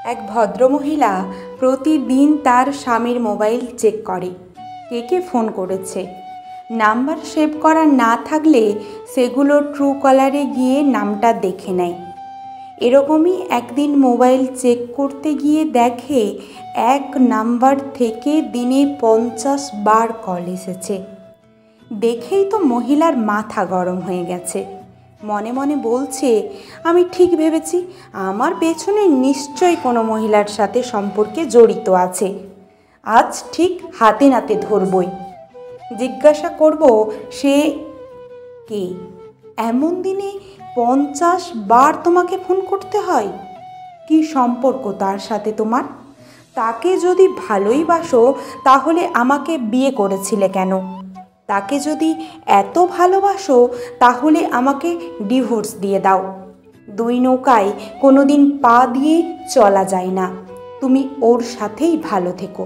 এক ভদ্রমহিলা প্রতিদিন তার স্বামীর মোবাইল চেক করে কে কে ফোন করেছে। নাম্বার সেভ করা না থাকলে সেগুলো ট্রু কলারে গিয়ে নামটা দেখে নেয়। এরকমই একদিন মোবাইল চেক করতে গিয়ে দেখে এক নাম্বার থেকে দিনে 50 বার কল এসেছে। দেখেই তো মহিলার মাথা গরম হয়ে গেছে। মনে মনে বলছে, আমি ঠিক ভেবেছি, আমার পেছনে নিশ্চয়ই কোনো মহিলার সাথে সম্পর্কে জড়িত আছে। আজ ঠিক হাতে নাতে ধরবই, জিজ্ঞাসা করব সে কে। এমন দিনে 50 বার তোমাকে ফোন করতে হয়? কি সম্পর্ক তার সাথে তোমার? তাকে যদি ভালোই বাসো তাহলে আমাকে বিয়ে করেছিলে কেন? তাকে যদি এত ভালোবাসো তাহলে আমাকে ডিভোর্স দিয়ে দাও। দুই নৌকায় কোনো দিন পা দিয়ে চলা যায় না। তুমি ওর সাথেই ভালো থেকো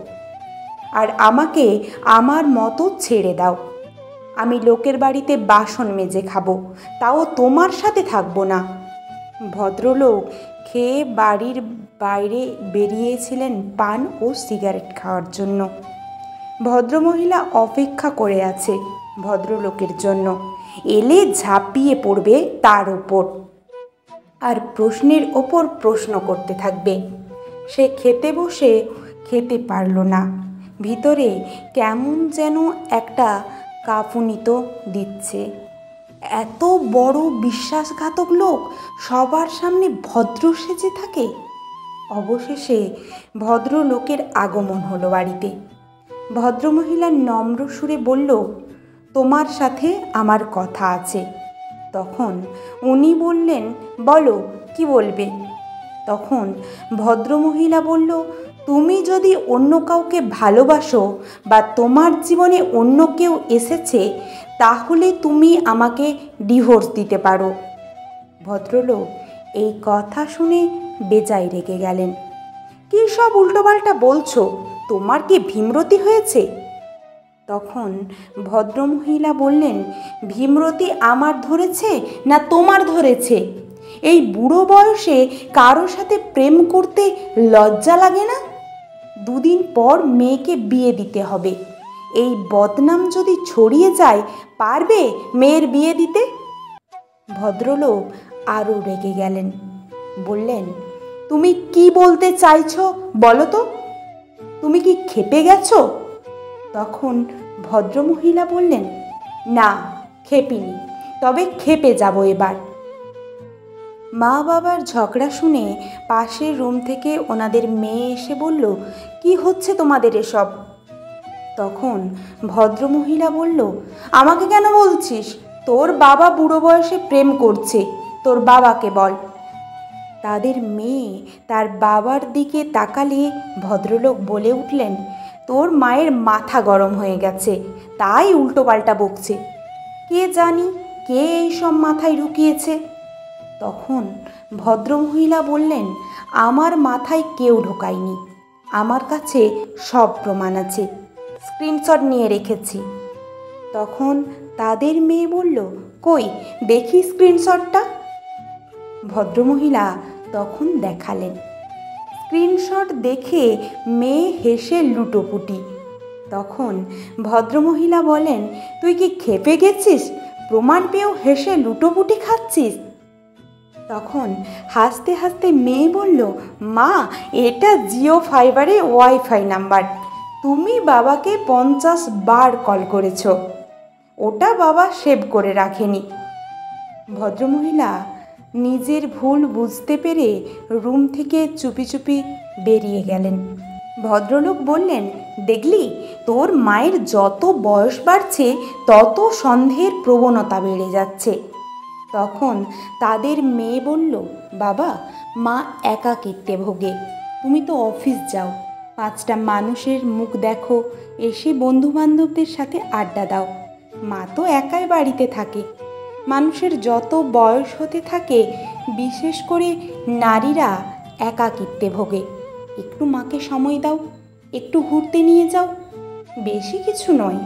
আর আমাকে আমার মতো ছেড়ে দাও। আমি লোকের বাড়িতে বাসন মেজে খাবো, তাও তোমার সাথে থাকবো না। ভদ্রলোক খেয়ে বাড়ির বাইরে বেরিয়েছিলেন পান ও সিগারেট খাওয়ার জন্য। ভদ্রমহিলা অপেক্ষা করে আছে ভদ্রলোকের জন্য। এলে ঝাঁপিয়ে পড়বে তার ওপর আর প্রশ্নের ওপর প্রশ্ন করতে থাকবে। সে খেতে বসে খেতে পারল না। ভিতরে কেমন যেন একটা কাঁপুনি তো দিচ্ছে। এত বড় বিশ্বাসঘাতক লোক সবার সামনে ভদ্র সেজে থাকে। অবশেষে ভদ্রলোকের আগমন হলো বাড়িতে। ভদ্রমহিলা নম্র সুরে বলল, তোমার সাথে আমার কথা আছে। তখন উনি বললেন, বলো, কি বলবে? তখন ভদ্রমহিলা বলল, তুমি যদি অন্য কাউকে ভালোবাসো বা তোমার জীবনে অন্য কেউ এসেছে তাহলে তুমি আমাকে ডিভোর্স দিতে পারো। ভদ্রলোক এই কথা শুনে বেজায় রেগে গেলেন। কী সব উল্টোপাল্টা বলছো? তোমার কি ভীমরতি হয়েছে? তখন ভদ্রমহিলা বললেন, ভীমরতি আমার ধরেছে না তোমার ধরেছে? এই বুড়ো বয়সে কারো সাথে প্রেম করতে লজ্জা লাগে না? দুদিন পর মেয়েকে বিয়ে দিতে হবে। এই বদনাম যদি ছড়িয়ে যায়, পারবে মেয়ের বিয়ে দিতে? ভদ্রলোক আরও রেগে গেলেন। বললেন, তুমি কি বলতে চাইছো বলো তো? তুমি কি ক্ষেপে গেছো? তখন ভদ্রমহিলা বললেন, না, ক্ষেপিনি, তবে ক্ষেপে যাব এবার। মা বাবার ঝগড়া শুনে পাশের রুম থেকে ওনাদের মেয়ে এসে বলল, কি হচ্ছে তোমাদের এসব? তখন ভদ্রমহিলা বলল, আমাকে কেন বলছিস? তোর বাবা বুড়ো বয়সে প্রেম করছে, তোর বাবাকে বল। তাদের মেয়ে তার বাবার দিকে তাকালে ভদ্রলোক বলে উঠলেন, তোর মায়ের মাথা গরম হয়ে গেছে, তাই উল্টোপাল্টা বকছে। কে জানি কে এইসব মাথায় ঢুকিয়েছে। তখন ভদ্রমহিলা বললেন, আমার মাথায় কেউ ঢোকায়নি, আমার কাছে সব প্রমাণ আছে, স্ক্রিনশট নিয়ে রেখেছি। তখন তাদের মেয়ে বলল, কই দেখি স্ক্রিনশটটা। ভদ্রমহিলা তখন দেখালেন। স্ক্রিনশট দেখে মেয়ে হেসে লুটোপুটি। তখন ভদ্রমহিলা বলেন, তুই কি ক্ষেপে গেছিস? প্রমাণ পেয়েও হেসে লুটোপুটি খাচ্ছিস? তখন হাসতে হাসতে মেয়ে বলল, মা, এটা জিও ফাইবারে ওয়াইফাই নাম্বার। তুমি বাবাকে 50 বার কল করেছ, ওটা বাবা সেভ করে রাখেনি। ভদ্রমহিলা নিজের ভুল বুঝতে পেরে রুম থেকে চুপি চুপি বেরিয়ে গেলেন। ভদ্রলোক বললেন, দেখলি, তোর মায়ের যত বয়স বাড়ছে তত সন্দেহের প্রবণতা বেড়ে যাচ্ছে। তখন তাদের মেয়ে বলল, বাবা, মা একাকিত্বে ভোগে, তুমি তো অফিস যাও, 5টা মানুষের মুখ দেখো, এসে বন্ধুবান্ধবদের সাথে আড্ডা দাও। মা তো একাই বাড়িতে থাকে। মানুষের যত বয়স হতে থাকে, বিশেষ করে নারীরা একাকিত্বে ভোগে। একটু মাকে সময় দাও, একটু ঘুরতে নিয়ে যাও, বেশি কিছু নয়,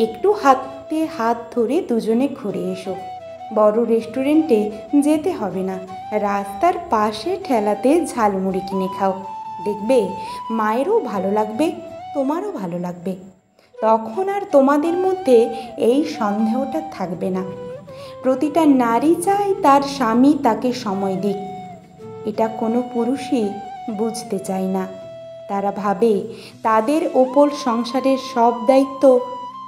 একটু হাতে হাত ধরে দুজনে ঘুরে এসো। বড় রেস্টুরেন্টে যেতে হবে না, রাস্তার পাশে ঠেলাতে ঝালমুড়ি কিনে খাও। দেখবে মায়েরও ভালো লাগবে, তোমারও ভালো লাগবে। তখন আর তোমাদের মধ্যে এই সন্দেহটা থাকবে না। প্রতিটা নারী চায় তার স্বামী তাকে সময় দিক। এটা কোনো পুরুষই বুঝতে চায় না। তারা ভাবে তাদের ওপর সংসারের সব দায়িত্ব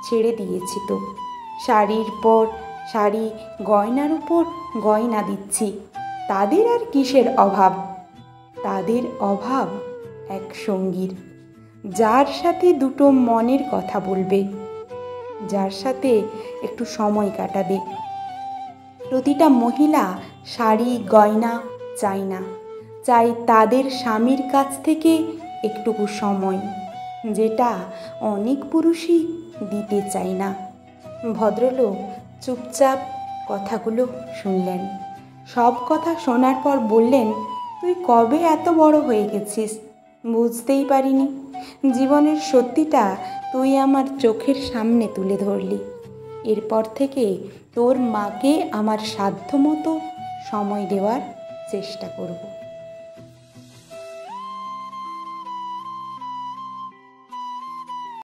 ছেড়ে দিয়েছি তো, শাড়ির পর শাড়ি, গয়নার উপর গয়না দিচ্ছি, তাদের আর কিসের অভাব? তাদের অভাব এক সঙ্গীর, যার সাথে দুটো মনের কথা বলবে, যার সাথে একটু সময় কাটাবে। প্রতিটা মহিলা শাড়ি গয়না চায় না, চাই তাদের স্বামীর কাছ থেকে একটুকু সময়, যেটা অনেক পুরুষই দিতে চায় না। ভদ্রলোক চুপচাপ কথাগুলো শুনলেন। সব কথা শোনার পর বললেন, তুই কবে এত বড় হয়ে গেছিস? বুঝতেই পারিনি। জীবনের সত্যিটা তুই আমার চোখের সামনে তুলে ধরলি। এরপর থেকে তোর মাকে আমার সাধ্যমতো সময় দেওয়ার চেষ্টা করব।